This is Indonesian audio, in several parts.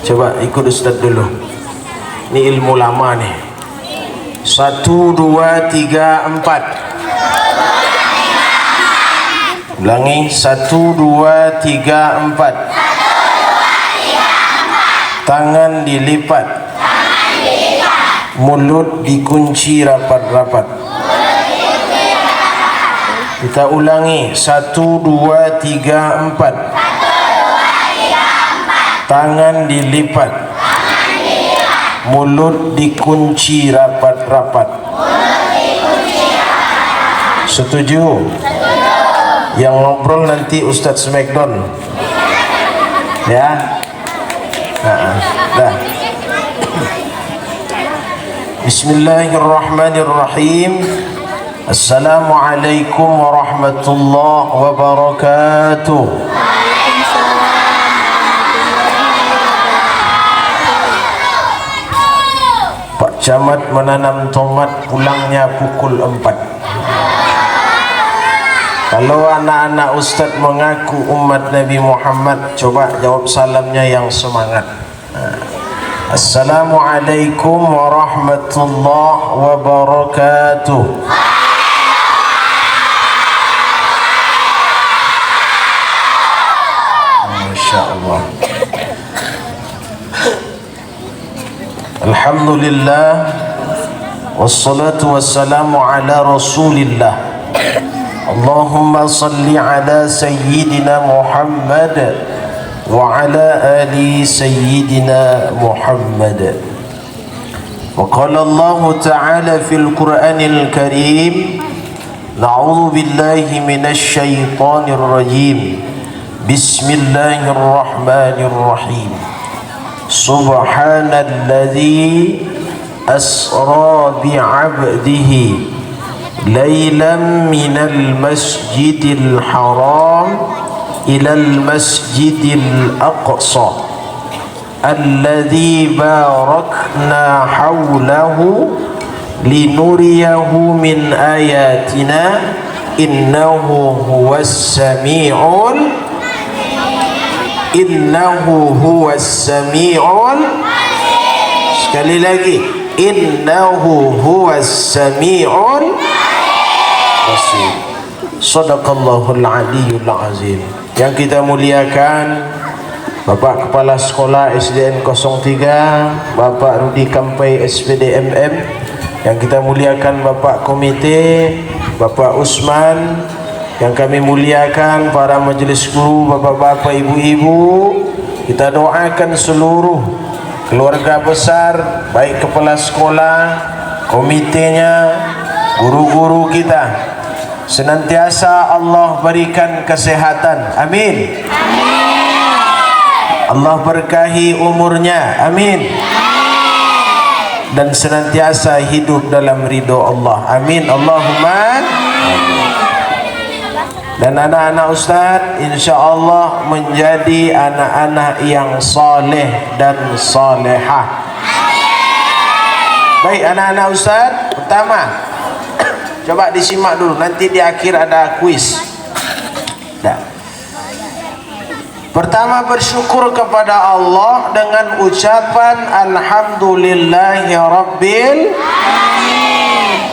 Coba ikut Ustaz dulu. Ini ilmu lama nih. 1, 2, 3, 4. Ulangi. 1, 2, 3, 4. Tangan dilipat. Mulut dikunci rapat-rapat. Kita ulangi. 1, 2, 3, 4. Tangan dilipat. Mulut dikunci rapat-rapat. Setuju? Yang ngobrol nanti Ustadz Smackdown. Ya. Dah. Bismillahirrahmanirrahim. Assalamualaikum warahmatullahi wabarakatuh. Pak Camat menanam tomat, pulangnya pukul 4. Kalau anak-anak Ustadz mengaku umat Nabi Muhammad, coba jawab salamnya yang semangat. Assalamualaikum warahmatullahi wabarakatuh. Masya Allah. Alhamdulillah, wassalatu wassalamu ala rasulillah. Allahumma salli ala sayyidina Muhammad wa ala ali sayyidina Muhammad. Wa qala Allah ta'ala fil Qur'anil Karim, na'udzu billahi minasy syaithanir rajim. Bismillahirrahmanirrahim. Subhanalladzi asra bi'abdihi laylan minal masjidil haram ilal masjidil aqsa alladzi barakna hawlahu linuriyahu min ayatina innahu huwas sami'ul sekali lagi, innahu huwas sami'ul basir. Shadaqallahul aliyyul azim. Yang kita muliakan Bapak Kepala Sekolah SDN 03, Bapak Rudi Kampai SPDMM. Yang kita muliakan Bapak Komite, Bapak Usman. Yang kami muliakan para majelis guru, bapak-bapak, ibu-ibu. Kita doakan seluruh keluarga besar, baik kepala sekolah, komitenya, guru-guru kita. Senantiasa Allah berikan kesehatan. Amin. Allah berkahi umurnya. Amin. Dan senantiasa hidup dalam ridho Allah. Amin. Allahumma amin. Dan anak-anak Ustadz insyaAllah menjadi anak-anak yang saleh dan salehah. Baik anak-anak Ustadz, pertama coba disimak dulu, nanti di akhir ada kuis. Pertama, bersyukur kepada Allah dengan ucapan Alhamdulillahi Rabbil Alamin.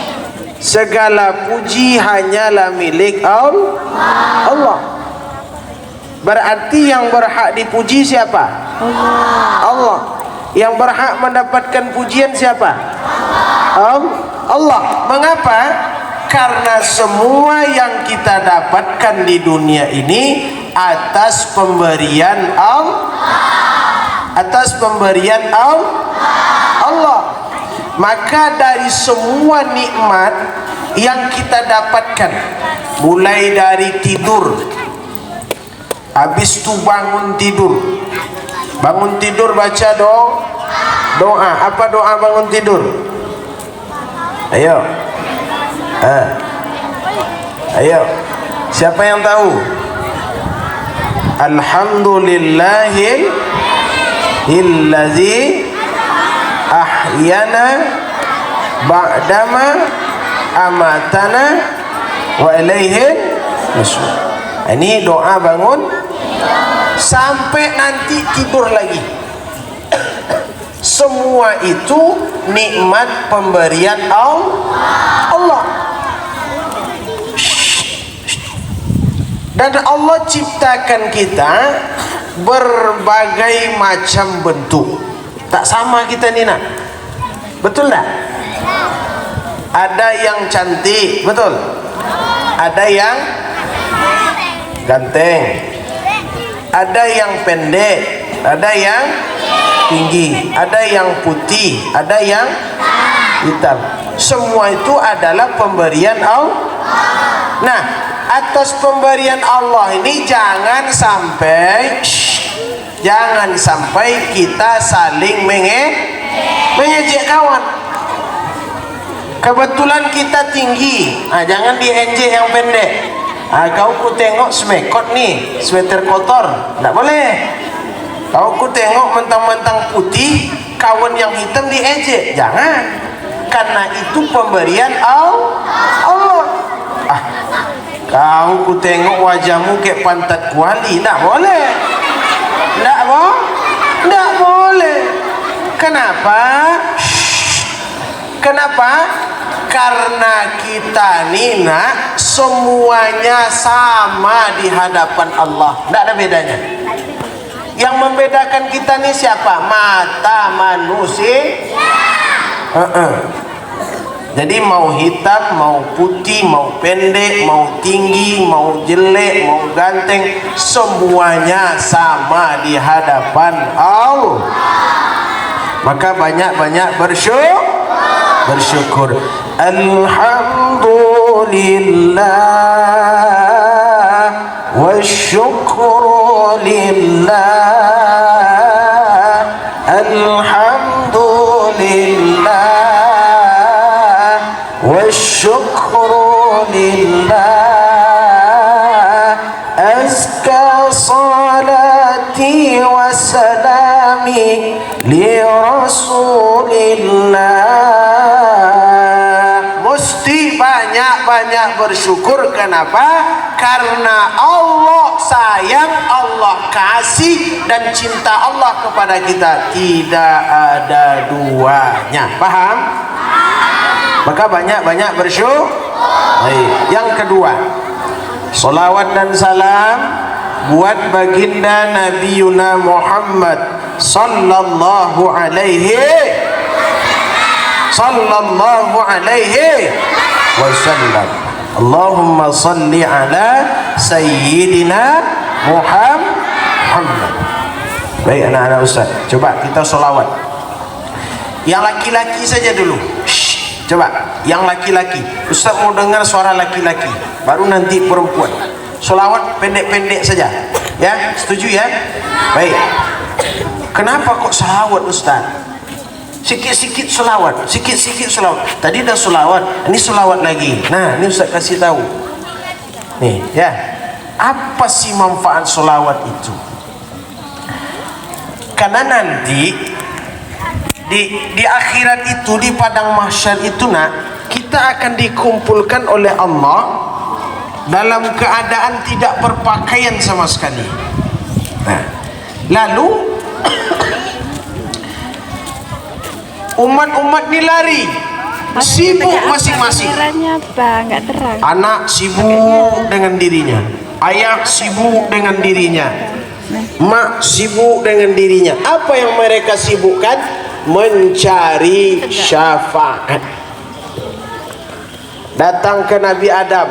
Segala puji hanyalah milik Allah. Berarti yang berhak dipuji siapa? Allah. Yang berhak mendapatkan pujian siapa? Allah. Mengapa? Karena semua yang kita dapatkan di dunia ini atas pemberian Allah. Maka dari semua nikmat yang kita dapatkan, mulai dari tidur, habis itu bangun tidur baca doa. Apa doa bangun tidur? Ayo, siapa yang tahu? Alhamdulillahilladzi ahyana ba'dama amatana wa ilaihin nusyur. Ini doa bangun sampai nanti tidur lagi. Semua itu nikmat pemberian Allah. Dan Allah ciptakan kita berbagai macam bentuk. Tak sama kita ni nak. Betul tak? Ada yang cantik, betul? Ada yang ganteng. Ada yang pendek, ada yang tinggi, ada yang putih, ada yang hitam. Semua itu adalah pemberian Allah. Nah, atas pemberian Allah ini jangan sampai kita saling mengejek kawan. Kebetulan kita tinggi, jangan diejek yang pendek. Kau ku tengok smekot nih, sweater kotor, tak boleh. Kau ku tengok mentang-mentang putih, kawan yang hitam diejek, jangan. Karena itu pemberian Allah. Kau ku tengok wajahmu kayak pantat kuali, tak boleh. Tak boleh. Kenapa? Karena kita ni nak semuanya sama di hadapan Allah, tidak ada bedanya. Yang membedakan kita ni siapa? Mata manusia. Jadi mau hitam, mau putih, mau pendek, mau tinggi, mau jelek, mau ganteng, semuanya sama di hadapan Allah. Maka banyak-banyak bersyukur. Alhamdulillah wa syukru lillah. Alhamdulillah wa syukru lillah. Azka salati wa salami li rasulillah. Mesti banyak-banyak bersyukur. Kenapa? Karena Allah sayang, Allah kasih, dan cinta Allah kepada kita tidak ada duanya. Paham? Maka banyak-banyak bersyukur. Yang kedua, salawat dan salam buat baginda Nabi Yuna Muhammad sallallahu alaihi wasallam. Allahumma salli ala sayyidina Muhammad. Baik anak-anak Ustaz, coba kita solawat. Yang laki-laki saja dulu. Coba yang laki-laki. Ustaz mau dengar suara laki-laki, baru nanti perempuan. Solawat pendek-pendek saja, ya, setuju ya? Baik. Kenapa kok solawat Ustaz? Sikit-sikit solawat, sikit-sikit solawat. Tadi dah solawat, ini solawat lagi. Nah, ini Ustaz kasih tahu. Nih, ya. Apa sih manfaat solawat itu? Karena nanti di akhirat itu, di padang mahsyar itu nak, kita akan dikumpulkan oleh Allah dalam keadaan tidak berpakaian sama sekali. Nah, lalu umat-umat ni lari, sibuk masing-masing. Anak sibuk dengan dirinya, ayah sibuk dengan dirinya, mak sibuk dengan dirinya. Apa yang mereka sibukkan? Mencari syafaat. Datang ke Nabi Adam.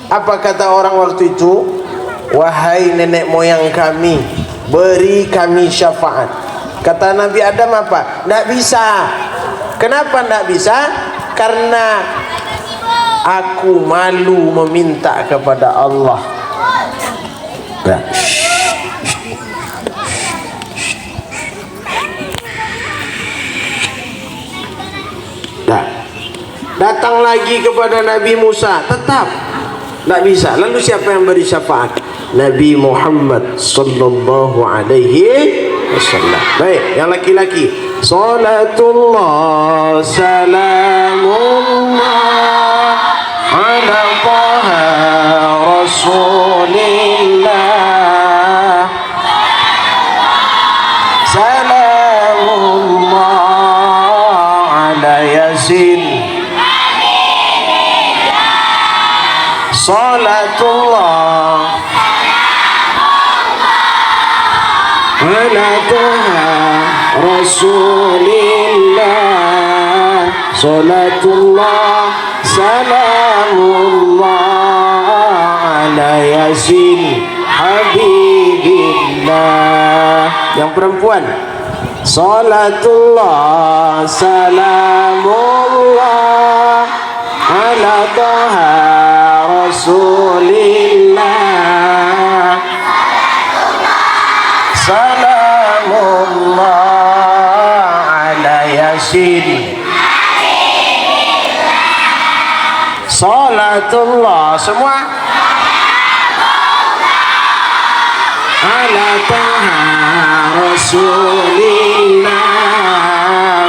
Apa kata orang waktu itu? Wahai nenek moyang kami, beri kami syafaat. Kata Nabi Adam apa? Tidak bisa. Kenapa tidak bisa? Karena aku malu meminta kepada Allah. Datang lagi kepada Nabi Musa, tetap tidak bisa. Lalu siapa yang beri syafaat? Nabi Muhammad sallallahu alaihi wasallam. Baik, yang laki-laki. Salatullah salamullah ala taha rasulillah. Salam ala Taha Rasulillah salatullah salamullah ala yasin habibillah. Yang perempuan, salatullah salamullah ala Taha Rasulillah salamullah ala yasin. Salatullah semua ala Taha Rasulillah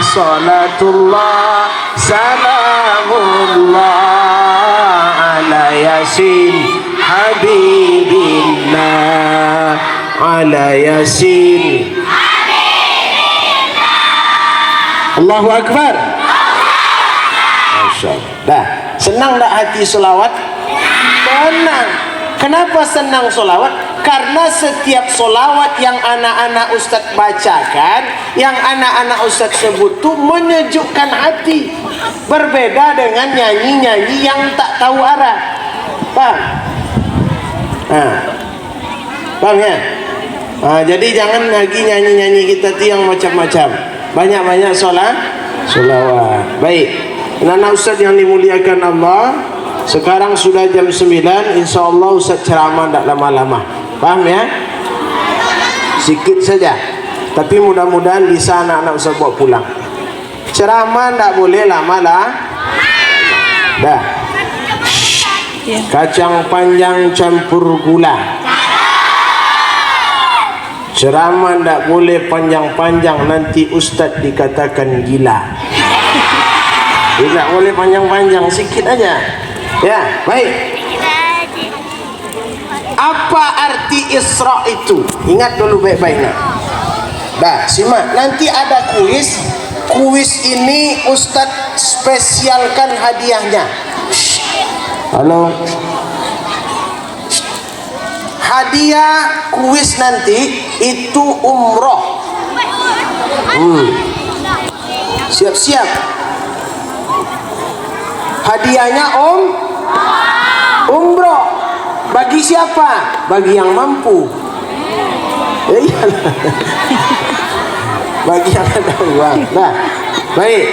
salatullah salamullah ala yasin habibillah ala yasin. Allahu Akbar. Masya Allah. Dah, senang tak hati solawat? Senang. Kenapa senang solawat? Karena setiap solawat yang anak-anak Ustaz bacakan, yang anak-anak Ustaz sebut tu menyejukkan hati. Berbeda dengan nyanyi-nyanyi yang tak tahu arah. Paham? Paham ya? Jadi jangan lagi nyanyi-nyanyi kita tu yang macam-macam. Banyak-banyak solawat. Baik. Anak-anak Ustaz yang dimuliakan Allah, sekarang sudah jam 9, insyaAllah Ustaz ceramah tak lama-lama. Paham ya? Sikit saja, tapi mudah-mudahan bisa anak-anak Ustaz bawa pulang. Ceramah tak boleh lama lah. Dah. Kacang panjang campur gula. Ceramah tak boleh panjang-panjang, nanti Ustaz dikatakan gila. Tidak boleh panjang-panjang, sikit aja. Ya, baik. Apa arti Isra itu? Ingat dulu baik-baiknya. Dah, simak. Nanti ada kuis. Kuis ini Ustaz spesialkan hadiahnya. Halo. Hadiah kuis nanti itu umroh. Siap-siap. Hadiahnya umroh. Bagi siapa? Bagi yang mampu. Bagi yang ada uang. Nah, baik.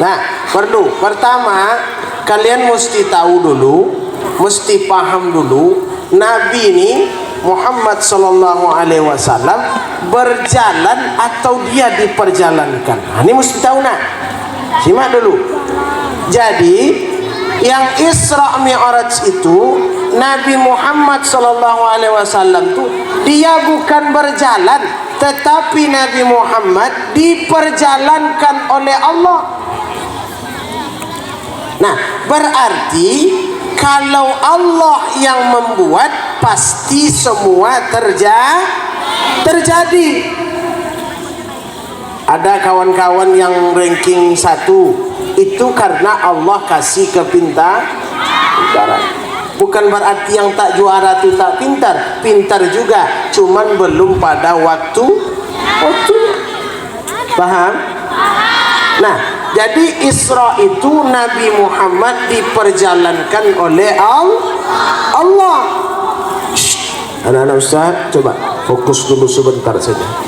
Nah, perlu. Pertama, kalian mesti tahu dulu, mesti paham dulu, Nabi ini Muhammad sallallahu alaihi wasallam berjalan atau dia diperjalankan. Ini mesti tahu nak. Simak dulu. Jadi yang Isra Mi'raj itu Nabi Muhammad sallallahu alaihi wasallam itu dia bukan berjalan, tetapi Nabi Muhammad diperjalankan oleh Allah. Nah, berarti kalau Allah yang membuat, pasti semua terjadi. Ada kawan-kawan yang ranking 1, itu karena Allah kasih kepintaran. Bukan berarti yang tak juara itu tak pintar. Pintar juga, cuman belum pada waktunya. Paham? Nah, jadi Isra itu Nabi Muhammad diperjalankan oleh Allah. Anak-anak Ustaz, coba fokus dulu sebentar saja.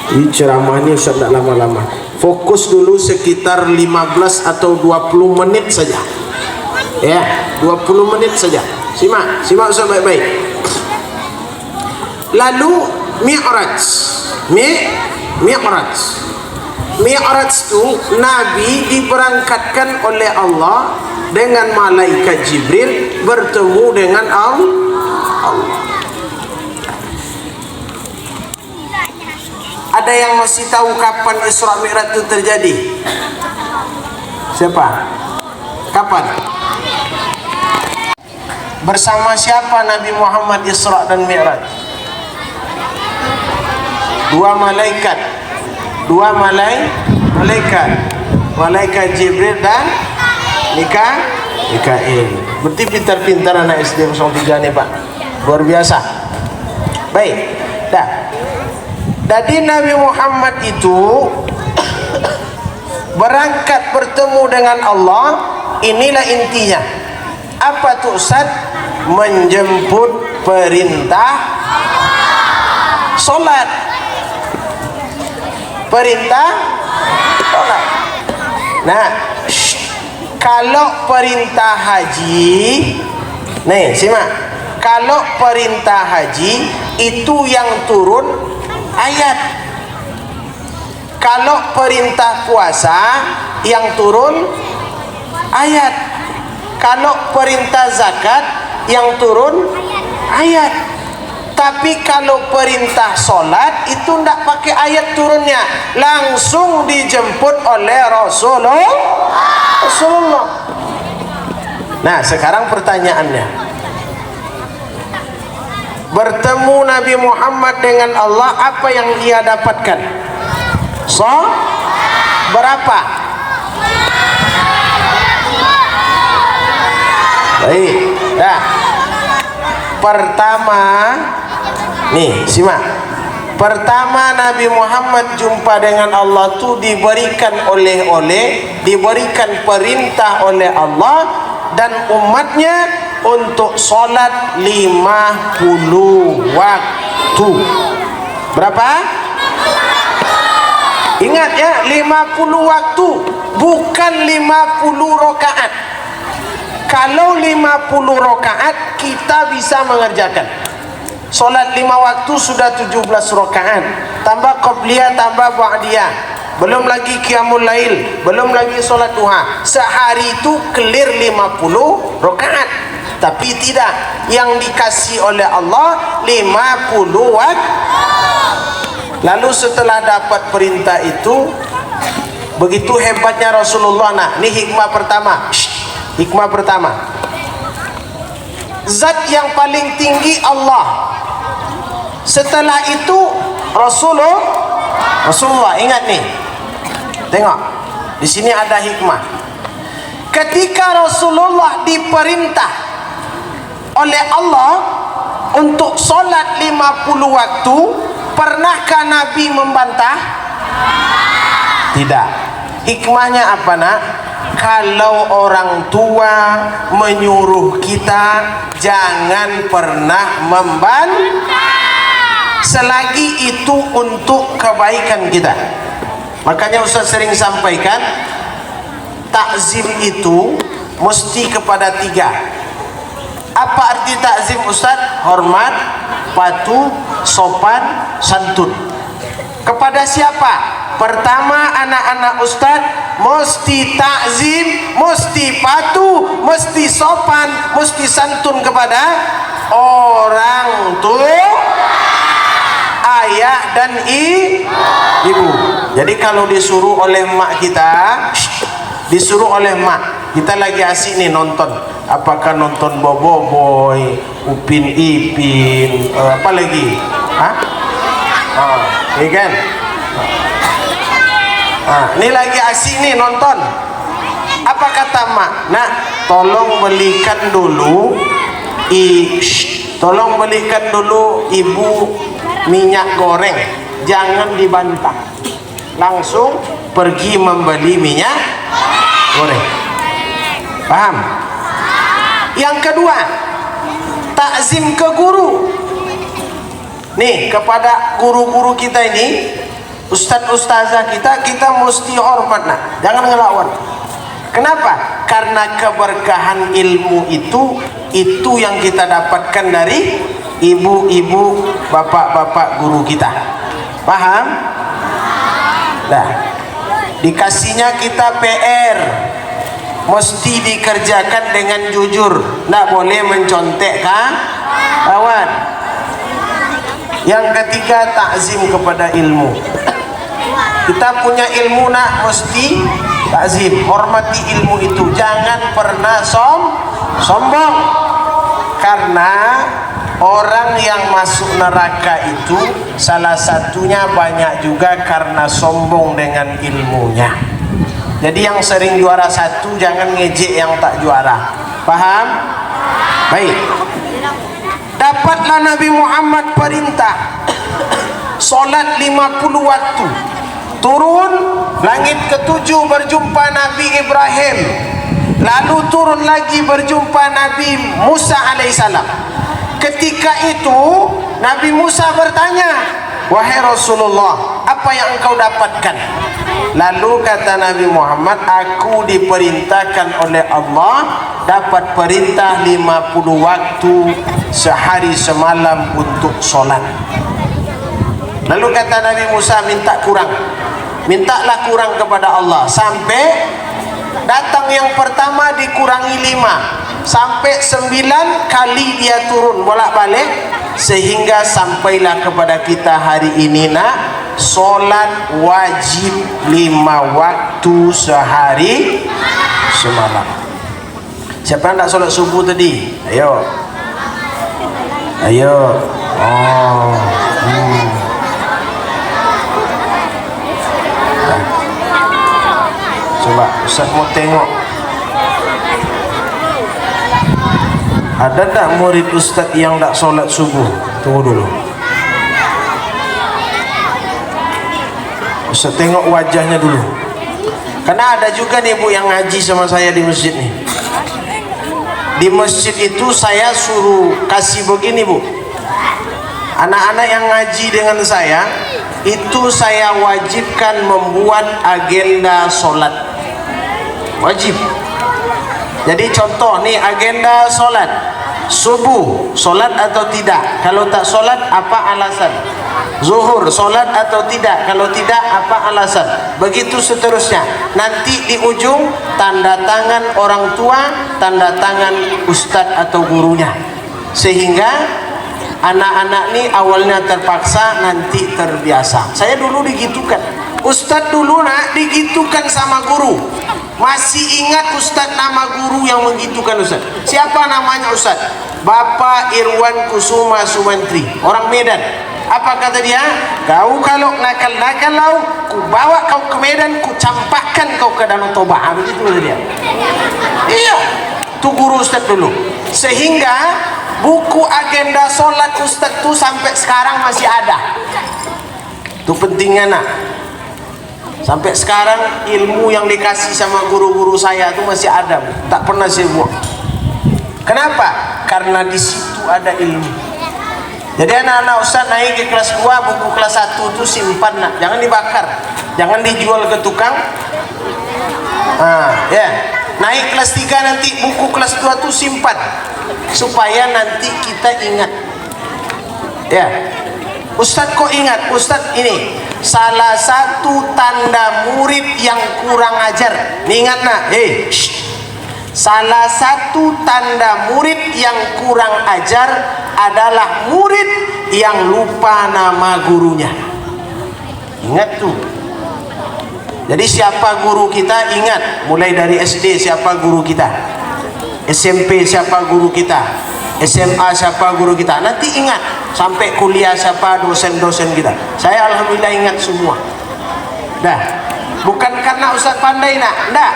Ini ceramahnya Ustaz tak lama-lama. Fokus dulu sekitar 15 atau 20 menit saja. Ya, 20 menit saja. Simak Ustaz baik-baik. Lalu Mi'raj. Mi'raj itu Nabi diberangkatkan oleh Allah dengan malaikat Jibril bertemu dengan Allah. Ada yang masih tahu kapan Isra Mi'raj itu terjadi? Siapa? Kapan? Bersama siapa Nabi Muhammad Isra dan Mi'raj? Dua malaikat. Malaikat Jibril dan Mikail. Berarti pintar-pintar anak SD 03 nih Pak. Luar biasa. Baik, dah. Jadi Nabi Muhammad itu berangkat bertemu dengan Allah. Inilah intinya. Apa tuh Ustaz? Menjemput perintah solat. Perintah solat. Nah, kalau perintah haji, nih simak, kalau perintah haji itu yang turun ayat. Kalau perintah puasa yang turun ayat. Kalau perintah zakat yang turun ayat. Tapi kalau perintah solat itu tidak pakai ayat turunnya, langsung dijemput oleh Rasulullah. Nah, sekarang pertanyaannya, bertemu Nabi Muhammad dengan Allah, apa yang ia dapatkan? Berapa? Baik, dah. Pertama, nih simak. Pertama Nabi Muhammad jumpa dengan Allah tu diberikan oleh-oleh, diberikan perintah oleh Allah dan umatnya untuk solat 50 waktu. Berapa? Ingat ya, 50 waktu, bukan 50 rakaat. Kalau 50 rakaat kita bisa mengerjakan. Solat 5 waktu sudah 17 rakaat, tambah qabliyah, tambah ba'diyah, belum lagi qiyamul lail, belum lagi solat duha. Sehari itu clear 50 rakaat. Tapi tidak, yang dikasih oleh Allah 50 waktu. Lalu setelah dapat perintah itu, begitu hebatnya Rasulullah. Nah, ini hikmah pertama. Hikmah pertama, zat yang paling tinggi Allah. Setelah itu Rasulullah. Ingat nih, tengok di sini ada hikmah. Ketika Rasulullah diperintah oleh Allah untuk solat 50 waktu, pernahkah Nabi membantah? Tidak. Hikmahnya apa nak? Kalau orang tua menyuruh kita, jangan pernah membantah selagi itu untuk kebaikan kita. Makanya Ustaz sering sampaikan, takzim itu mesti kepada 3. Apa arti takzim Ustaz? Hormat, patuh, sopan, santun. Kepada siapa? Pertama, anak-anak Ustaz mesti takzim, mesti patuh, mesti sopan, mesti santun kepada orang tua, ayah dan ibu. Jadi kalau disuruh oleh mak kita, disuruh oleh mak, kita lagi asik nih nonton, apakah nonton Boboiboy, Upin Ipin, apa lagi? Ini kan? Ini lagi asik nih nonton. Apa kata mak? Nah, tolong belikan dulu ibu minyak goreng, jangan dibantah, langsung pergi membeli minyak goreng. Paham? Yang kedua, takzim ke guru. Nih, kepada guru-guru kita ini, ustaz-ustazah kita mesti hormat nak, jangan ngelawan. Kenapa? Karena keberkahan ilmu itu yang kita dapatkan dari ibu-ibu, bapak-bapak guru kita. Paham? Nah, dikasihnya kita PR, mesti dikerjakan dengan jujur, tidak boleh mencontek kawan. Yang ketiga, takzim kepada ilmu. Kita punya ilmu nak, mesti takzim, hormati ilmu itu, jangan pernah sombong. Karena orang yang masuk neraka itu salah satunya banyak juga karena sombong dengan ilmunya. Jadi yang sering juara 1 jangan ngejek yang tak juara. Paham? Baik. dapatlah Nabi Muhammad perintah solat 50 waktu. Turun langit ketujuh berjumpa Nabi Ibrahim, lalu turun lagi berjumpa Nabi Musa alaihissalam. Ketika itu Nabi Musa bertanya, wahai Rasulullah, apa yang engkau dapatkan? Lalu kata Nabi Muhammad, aku diperintahkan oleh Allah dapat perintah 50 waktu sehari semalam untuk solat. Lalu kata Nabi Musa, minta kurang, mintalah kurang kepada Allah, sampai datang yang pertama dikurangi 5 sampai 9 kali dia turun bolak-balik, sehingga sampailah kepada kita hari ini nak solat wajib 5 waktu sehari semalam. Siapa yang tak solat subuh tadi? Ayo, ayo. Oh, coba Ustaz mau tengok, ada tak murid Ustaz yang tak solat subuh? Tunggu dulu, Ustaz tengok wajahnya dulu. Karena ada juga nih Bu yang ngaji sama saya di masjid nih. Di masjid itu saya suruh kasih begini Bu, anak-anak yang ngaji dengan saya itu saya wajibkan membuat agenda solat, wajib. Jadi contoh nih agenda solat subuh, solat atau tidak? Kalau tak solat apa alasan? Zuhur, solat atau tidak? Kalau tidak apa alasan? Begitu seterusnya. Nanti di ujung tanda tangan orang tua, tanda tangan ustadz atau gurunya, sehingga anak-anak nih awalnya terpaksa, nanti terbiasa. Saya dulu digitukan, ustadz dulu nak digitukan sama guru. Masih ingat ustadz nama guru yang menggitukan ustadz? Siapa namanya ustadz? Bapak Irwan Kusuma Sumantri, orang Medan. Apa kata dia? Kau kalau nakal-nakal lau, ku bawa kau ke Medan, ku campakkan kau ke Danau Toba. Begitu kata dia. Iya, itu guru ustadz dulu. Sehingga buku agenda sholat ustadz tuh sampai sekarang masih ada. Itu pentingnya nak. Sampai sekarang ilmu yang dikasih sama guru-guru saya tuh masih ada, tak pernah saya buang. Kenapa? Karena di situ ada ilmu. Jadi anak-anak ustaz naik ke kelas 2, buku kelas 1 tuh simpan nak, jangan dibakar, jangan dijual ke tukang. Ya, naik kelas 3 nanti buku kelas 2 tuh simpan, supaya nanti kita ingat. Ya, ustaz kok ingat? Ustaz ini salah satu tanda murid yang kurang ajar. Nih ingat nak, salah satu tanda murid yang kurang ajar adalah murid yang lupa nama gurunya. Ingat tuh. Jadi siapa guru kita, ingat. Mulai dari SD siapa guru kita, SMP siapa guru kita, SMA siapa guru kita. Nanti ingat sampai kuliah siapa dosen-dosen kita. Saya alhamdulillah ingat semua. Dah, bukan karena ustaz pandai nak, enggak.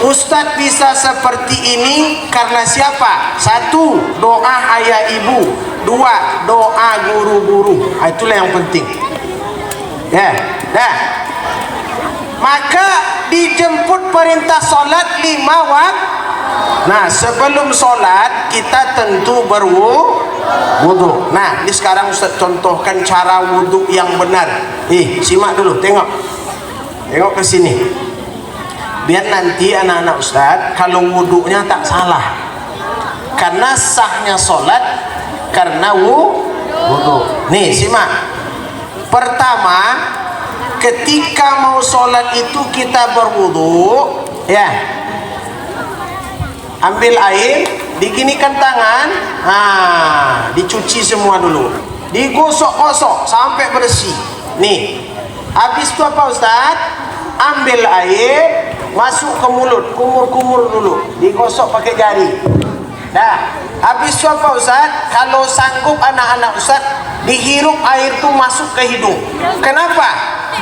Ustadz bisa seperti ini karena siapa? 1, doa ayah ibu. 2, doa guru-guru. Itulah yang penting. Ya, dah. Maka dijemput perintah solat 5 waktu. Nah, sebelum solat kita tentu berwudu. Nah, ini sekarang Ustadz contohkan cara wudu yang benar. Simak dulu, tengok. Tengok ke sini. Biar nanti anak-anak ustadz kalau wudunya tak salah, karena sahnya sholat karena wudu. Nih simak. Pertama, ketika mau sholat itu kita berwudu, ya, ambil air, diginikan tangan, dicuci semua dulu, digosok-gosok sampai bersih. Nih, habis itu apa ustadz? Ambil air, masuk ke mulut, kumur-kumur dulu, digosok pakai jari. Dah, habis itu apa ustaz? Kalau sanggup anak-anak ustaz, dihirup air itu masuk ke hidung. Kenapa?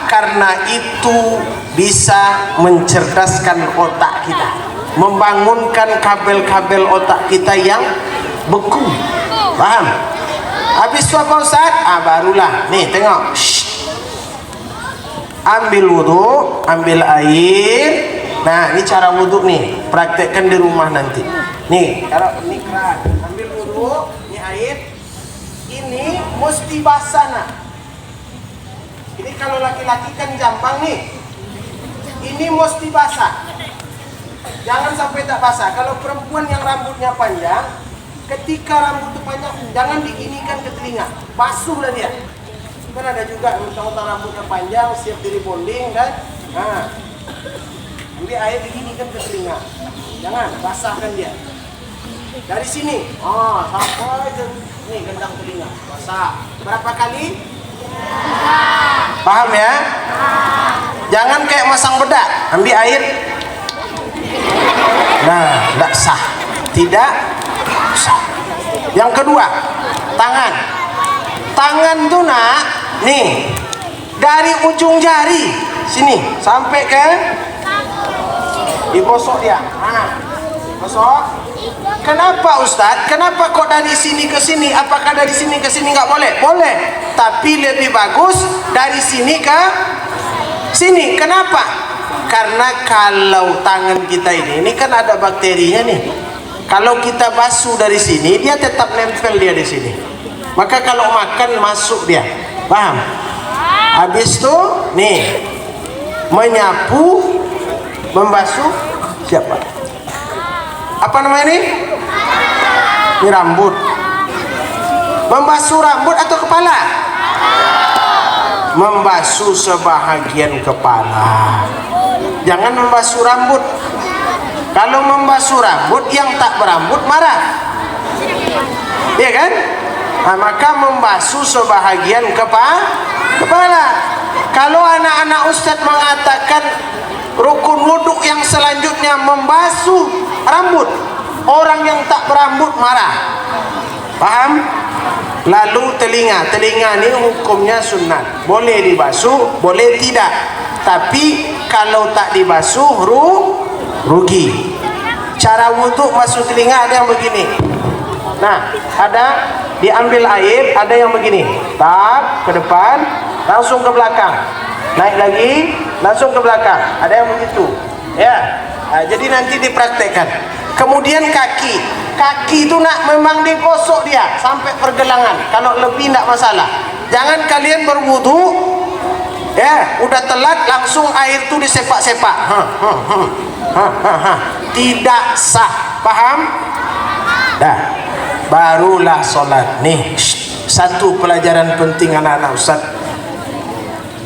Karena itu bisa mencerdaskan otak kita, membangunkan kabel-kabel otak kita yang beku. Paham? Habis itu apa Ustaz? Barulah nih tengok. Ambil wudhu, ambil air. Nah, ini cara wudhu nih, praktekkan di rumah nanti. Nih, kalau ini keran, ambil wudhu, ini air, ini mesti basah nak. Ini kalau laki-laki kan jambang nih, ini mesti basah. Jangan sampai tak basah. Kalau perempuan yang rambutnya panjang, ketika rambut itu panjang, jangan diginikan ke telinga, basuhlah dia. Kan ada juga mentang-mentang rambutnya panjang, siap diri bonding kan? Nah, ambil air diginikan ke telinga, jangan basahkan dia. Dari sini, sampai ke nih gendang telinga, basah. Berapa kali? Paham ya? Jangan kayak masang bedak, ambil air. Nah, tidak sah, tidak sah. Yang kedua, tangan. Tangan tuh nak, nih dari ujung jari sini sampai ke digosok dia. Gosok. Kenapa Ustadz? Kenapa kok dari sini ke sini? Apakah dari sini ke sini nggak boleh? Boleh. Tapi lebih bagus dari sini ke sini. Kenapa? Karena kalau tangan kita ini kan ada bakterinya nih. Kalau kita basuh dari sini, dia tetap nempel dia di sini. Maka kalau makan masuk dia. Paham? Habis itu nih menyapu, membasuh siapa? Apa namanya ini? Ini rambut. Membasuh rambut atau kepala? Membasuh sebahagian kepala. Jangan membasuh rambut. Kalau membasuh rambut, yang tak berambut marah. Iya kan? Nah, maka membasuh sebahagian kepala. Kalau anak-anak Ustadz mengatakan rukun wudhu yang selanjutnya membasuh rambut, orang yang tak berambut marah. Paham? Lalu telinga ini hukumnya sunat, boleh dibasuh, boleh tidak. Tapi kalau tak dibasuh rugi. Cara wudhu basuh telinga ada yang begini. Nah, ada diambil air, ada yang begini, tak ke depan, langsung ke belakang, naik lagi, langsung ke belakang, ada yang begitu, ya. Nah, jadi nanti dipraktekkan. Kemudian kaki itu nak memang digosok dia sampai pergelangan. Kalau lebih tidak masalah. Jangan kalian berwudu, ya, udah telat langsung air itu disepak-sepak. Tidak sah, paham? Dah. Barulah sholat. Nih, satu pelajaran penting anak-anak Ustaz,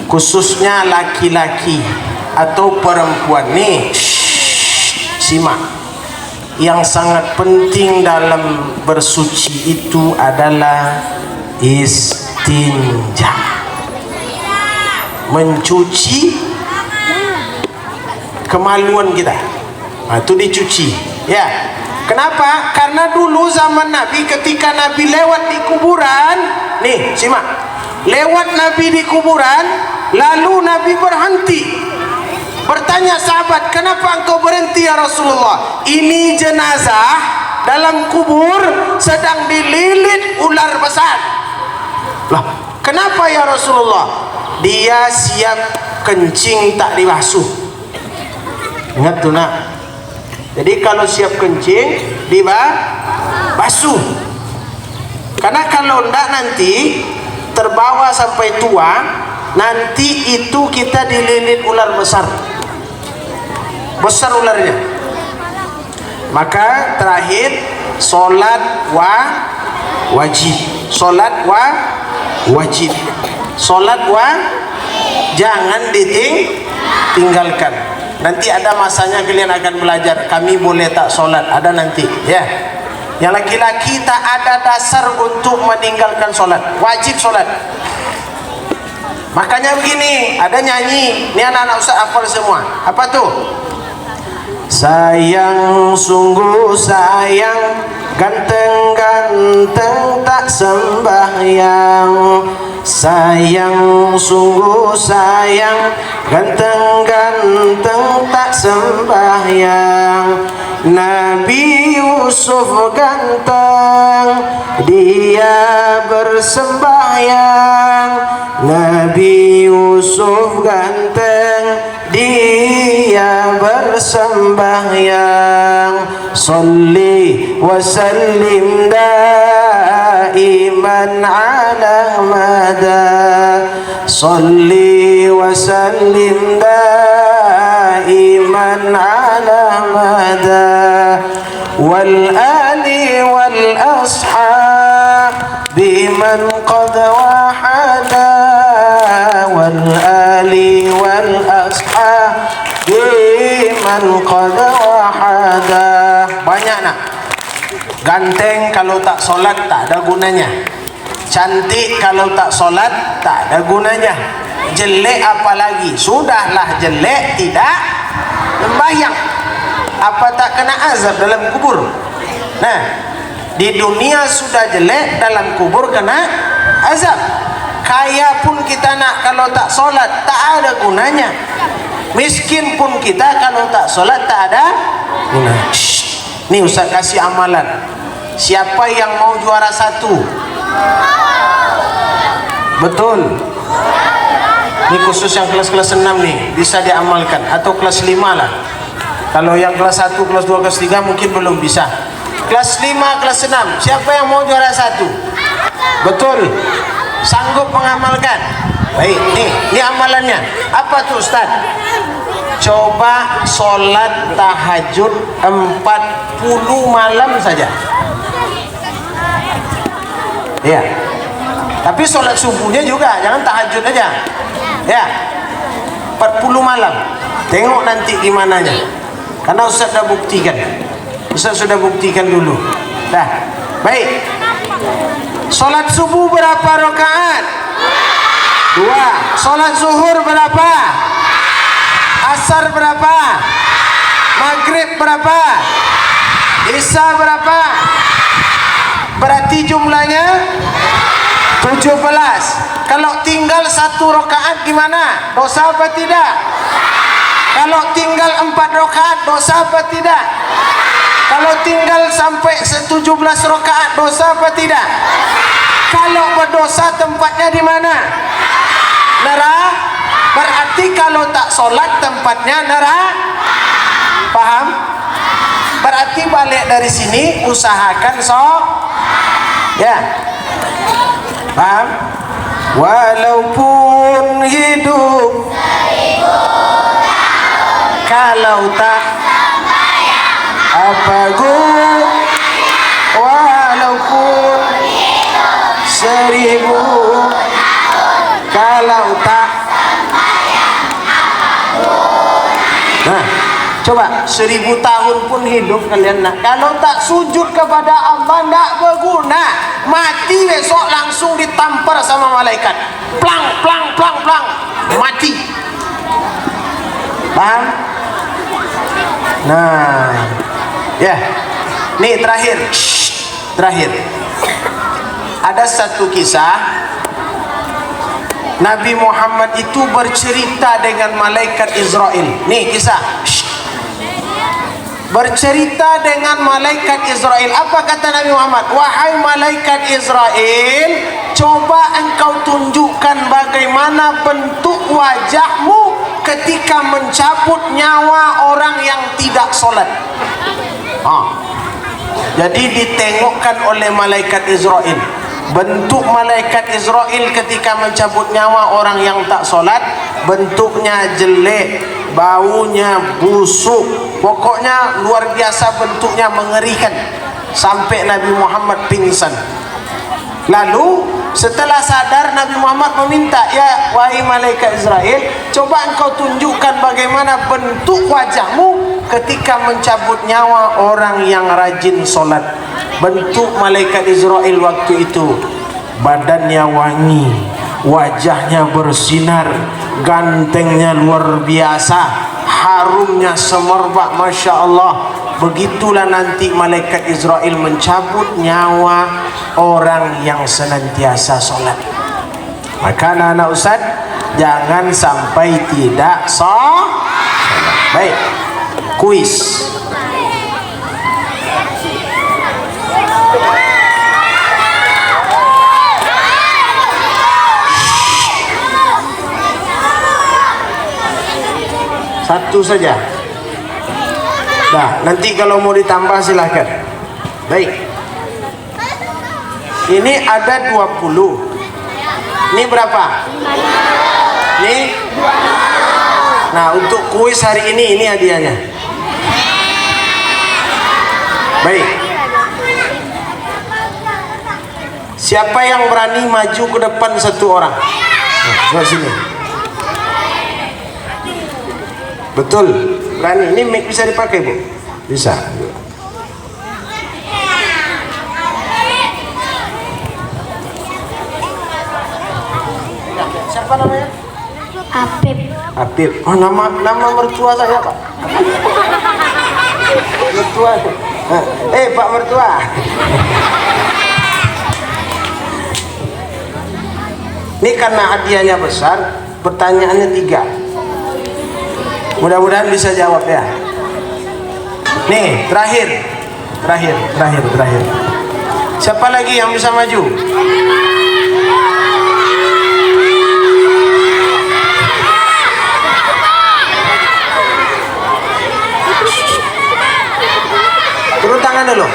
khususnya laki-laki atau perempuan. Nih, simak. Yang sangat penting dalam bersuci itu adalah istinja, mencuci kemaluan kita. Nah, itu dicuci, ya. Kenapa? Karena dulu zaman Nabi, ketika Nabi lewat di kuburan, nih simak, lewat Nabi di kuburan, lalu Nabi berhenti, bertanya sahabat, kenapa engkau berhenti ya Rasulullah? Ini jenazah dalam kubur sedang dililit ular besar. Lah, kenapa ya Rasulullah? Dia siap kencing tak dibasuh. Ingat tuh nak. Jadi kalau siap kencing dibasuh. Karena kalau enggak nanti terbawa sampai tua, nanti itu kita dililit ular besar. Besar ularnya. Maka terakhir solat wajib. Solat wajib. Solat jangan ditinggalkan. Nanti ada masanya kalian akan belajar, kami boleh tak solat, ada nanti, ya. Yang laki-laki tak ada dasar untuk meninggalkan solat, wajib solat. Makanya begini, ada nyanyi, ini anak-anak Ustaz hafal semua. Apa tuh? Sayang, sungguh sayang, ganteng-ganteng tak sembahyang. Sayang, sungguh sayang, ganteng-ganteng tak sembahyang. Nabi Yusuf ganteng, dia bersembahyang. Nabi Yusuf ganteng, dia bersembahyang. Salli wa sallim daiman ala mada. Salli wa sallim daiman ala mada. Wal ali wal ashab biman qad wahada. Wal ali wal ashab biman qad wahada. Banyak nak. Ganteng kalau tak solat tak ada gunanya. Cantik kalau tak solat tak ada gunanya. Jelek apalagi, sudahlah jelek tidak sembahyang, apa tak kena azab dalam kubur. Nah, di dunia sudah jelek, dalam kubur kena azab. Kaya pun kita nak kalau tak solat tak ada gunanya. Miskin pun kita kalau tak solat tak ada gunanya. Nih Ustaz kasih amalan. Siapa yang mau juara 1? Betul. Ini khusus yang kelas-kelas 6 nih, bisa diamalkan. Atau kelas 5 lah. Kalau yang kelas 1, kelas 2, kelas 3 mungkin belum bisa. Kelas 5, kelas 6, siapa yang mau juara 1? Betul. Sanggup mengamalkan? Baik, ini amalannya. Apa tuh Ustaz? Coba sholat tahajud 40 malam saja. Ya. Tapi sholat subuhnya juga, jangan tahajud aja. Ya. 40 malam. Tengok nanti gimananya. Karena Ustaz sudah buktikan. Ustaz sudah buktikan dulu. Dah. Baik. Sholat subuh berapa rakaat? 2. Sholat zuhur berapa? Asar berapa? Maghrib berapa? Isya berapa? Berarti jumlahnya 17. Kalau tinggal 1 rakaat gimana? Dosa apa tidak? Kalau tinggal 4 rakaat dosa apa tidak? Kalau tinggal sampai 17 rakaat dosa apa tidak? Kalau berdosa tempatnya di mana? Neraka. Berarti kalau tak sholat tempatnya neraka. Paham? Berarti balik dari sini usahakan ya. Paham? Walaupun hidup kalau tak apa guna, walaupun 1000 kalau tak. Nah, coba 1000 tahun pun hidup kalian nak, kalau tak sujud kepada Allah tidak berguna. Mati besok langsung ditampar sama malaikat. Plang, plang, plang, plang, mati. Paham? Nah, ya, nih terakhir. Terakhir. Ada satu kisah. Nabi Muhammad itu bercerita dengan malaikat Israel. Nih kisah. Bercerita dengan malaikat Israel. Apa kata Nabi Muhammad? Wahai malaikat Israel, coba engkau tunjukkan bagaimana bentuk wajahmu ketika mencabut nyawa orang yang tidak sholat. Jadi ditengokkan oleh malaikat Israel. Bentuk malaikat Israel ketika mencabut nyawa orang yang tak sholat, bentuknya jelek, baunya busuk, pokoknya luar biasa, bentuknya mengerikan, sampai Nabi Muhammad pingsan. Lalu setelah sadar, Nabi Muhammad meminta, ya wahai malaikat Israel, coba engkau tunjukkan bagaimana bentuk wajahmu ketika mencabut nyawa orang yang rajin sholat. Bentuk malaikat Israel waktu itu, badannya wangi, wajahnya bersinar, gantengnya luar biasa, harumnya semerbak, Masya Allah. Begitulah nanti malaikat Israel mencabut nyawa orang yang senantiasa sholat. Maka anak-anak Ustaz, jangan sampai tidak sholat. Baik, kuis. itu saja. Nah, nanti kalau mau ditambah silahkan. Baik. Ini ada 20. Ini berapa? Ini? Nah, untuk kuis hari ini hadiahnya. Baik. Siapa yang berani maju ke depan satu orang? Nah, sini. Betul, berani. Ini mic bisa dipakai, Bu? Bisa. Siapa namanya? Apip. Apip. Oh, nama mertua saya, Pak. Mertua. Pak mertua. Ini karena hadiahnya besar, pertanyaannya 3. Mudah-mudahan bisa jawab ya. Nih, terakhir. Siapa lagi yang bisa maju? Turun tangan dulu.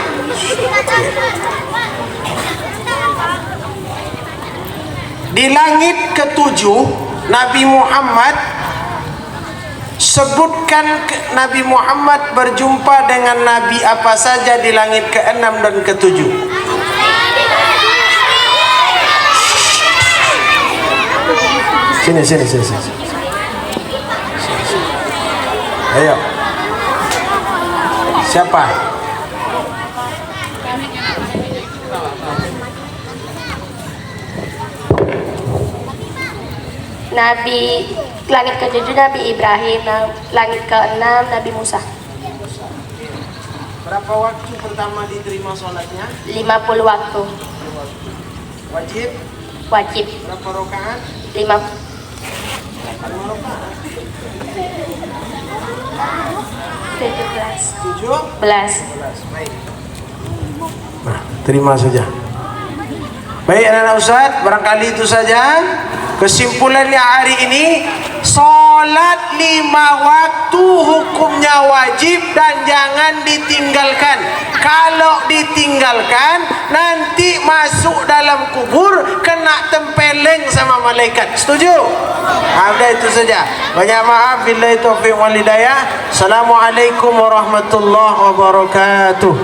Di langit ke-7 Nabi Muhammad sebutkan Nabi Muhammad berjumpa dengan Nabi apa saja di langit ke-6 dan ke-7. Sini. Ayo. Siapa? Nabi langit ke-7 Nabi Ibrahim, langit ke-6 Nabi Musa. Berapa waktu pertama diterima sholatnya? 50 waktu. Wajib? Wajib. Berapa rakaat? 5. 5 rakaat. 17. Baik. Nah, terima saja. Baik anak-anak Ustaz, barangkali itu saja kesimpulannya hari ini. Sholat 5 waktu hukumnya wajib dan jangan ditinggalkan. Kalau ditinggalkan nanti masuk dalam kubur kena tempeleng sama malaikat. Setuju? Udah itu saja. Banyak maaf, billahi taufiq wal hidayah. Assalamualaikum warahmatullahi wabarakatuh.